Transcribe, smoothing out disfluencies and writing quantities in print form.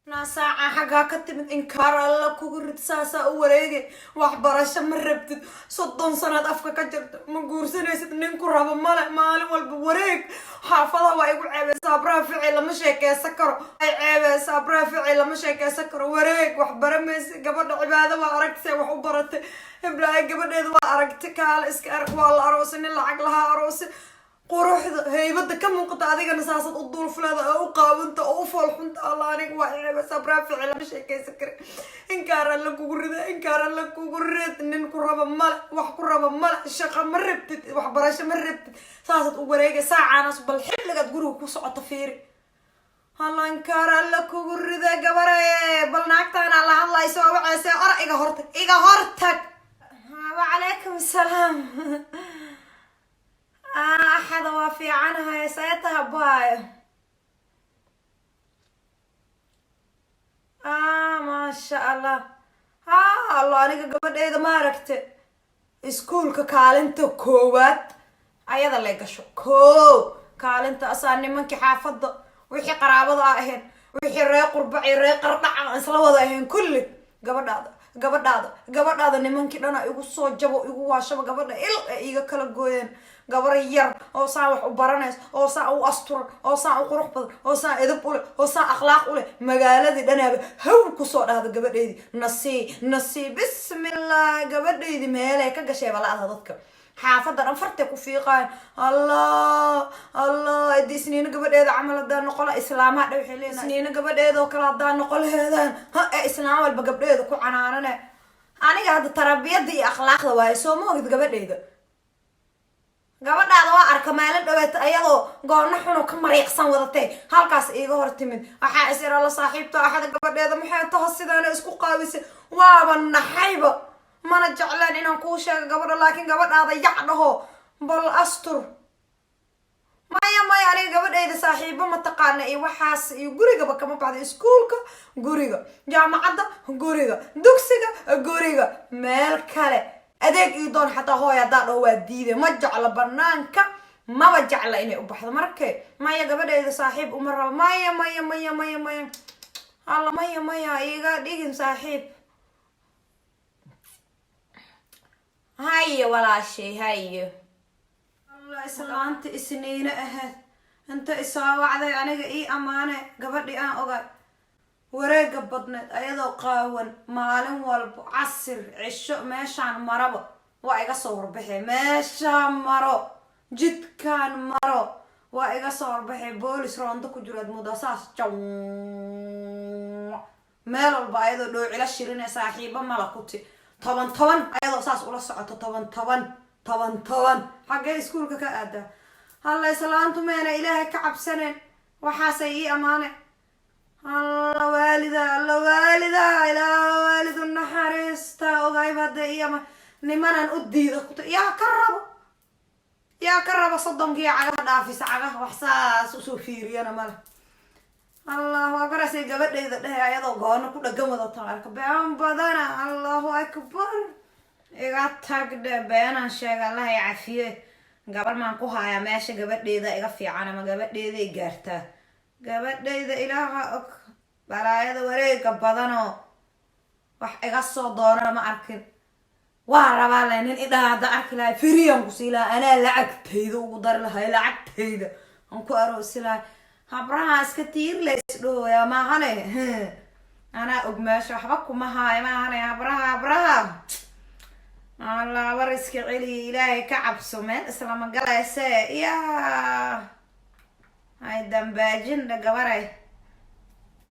ساعة حاجة كتبت إنكار الله كورد ساسا وريجي وحبرش مربت صدّن سنة أفكا كجرت مجور سنة ستنين كرابة مال والبوريك حافظة ويقول عيب صبرا فعل مش هيك سكر عيب صبرا فعل مش هيك سكر وريك وحبر مس قبل عبادة وأركت وحبرت إبراهيم قبل إذا وأركت كال إسكار والله أروس إن العقلها أروس قروح هيبدا كم مقطع هذيك نساسة الدول فلذا أو قاونت أو فول حنت الله عليك واحد بس أبرا فعلا مش هيك سكر إنكار لك وقرده إنكار لك وقرده إن كربا ملا وحكربا ملا الشقة مربت وحبرش مربت ساسة وقريقة ساعة ناس بالحل قد قروه كوسع طفيري الله إنكار لك وقرده قبره بالناكتان الله يسوى عسى أرى إيجا هرتك وعليكم السلام أحد وافي عنها سيتها باي ما شاء الله الله أنا قبل إذا ما ركت إسكول كالنت كوات أيضا اللي قشوا كالنت أصلا منك حافظ ويحي قرابة أهين ويحي ريق ربعي ريق ربع أصلا أهين كله قبل هذا نمنك أنا يقول صوت جبو يقول واشبه قبل إيجا كلا جوين gabar yar oo saa wax u baranayso oo saa u asturan oo saa u qurux badan oo saa edeb u leh oo saa akhlaaq u leh magaaladii dhanaaba hawl ku soo dhahdo gabadheedii nasiib bismillah gabadheedii meel ay ka gashay balaada dadka xaafadan farta ku fiiqaan allah disniina gabadheeda camal hadaan noqola islaamaha dhaw xilina disniina gabadheeda oo kala hadaan noqoleedaan islaam walba gabadheeda ku canaanane aniga hadda tarbiyada iyo akhlaaqda waaye soo ma ogid gabadheeda gabadhaada waa arka maalin dhaweed ayadoo goorna xunu ka mariiqsan wadatay halkaas iiga hor timid waxaa is ira la saaxiibto axada gabadheeda maxay tahay sidaan isku qaabisay waaba naxayba mana jeclaan inaan kuu sheego gabadha laakiin gabadhaada yac dhaho bal astur maya aniga gabadheeda saaxiibo ma taqaana iyo waxaas iyo gurigaba kama baxda iskuulka guriga jaamacadda guriga dugsiga guriga meel kale adeeg ii doon xataa hooy hadaa dhaho waa diiday ma jecla banaanka maba jecla inay u baxdo markay maya gabadheeda saaxiib uma rabo maya alla maya iga dhigin saaxiib haye walaashay haye alla islaanta isniina ahayd inta isoo wacday aniga ii amaane gabadhii aan ogaay wareega badneed ayadoo qaawan maalin walbo casir cisho meeshaan maraba waa iga soo warbixi meeshaan maro jidkaan maro waa iga soo warbixi boolis roonda ku jiraad muddo saas jaw meel walba ayadoo dhoocila shirin ee saaxiibo malakuti toban ayadoo saas ula socoto toban xaggee iskuulka ka aadaa halla islaantu meena ilaahay ka cabsaneen waxaasay ii amaane الله والدا إلى والد النحرس تا أوغاي بدا إياما نمانا أديدا يا كرب صدام كي عجاه دافيس عجاه وحساس وسوفيري أنا ماله الله أكبر سي قبل إذا ده أيضا قانا كل جمدة تمارك بيان بدنا الله أكبر إذا تقد بيانا شيء الله يعافيه قبل ما نكوها يا ماشي قبل إذا إذا في عنا ما قبل إذا إجرته gabadhayda ilaaha og balaayada wareega badanoo wax iga soo doonana ma arkin waa rabaa le nin idhaada arki lahay firiyan ku sii lahay anaa lacagtayda ugu dari lahay lacagtayda aan ku aroosi lahay habraha iska tiir laysdhooya maahane anaa og meesha waxba kuma haayo maahane habraha allah war iska celiya ilaahay ka cabso meel islama galayse yaa هاي دمباجين ده جبراي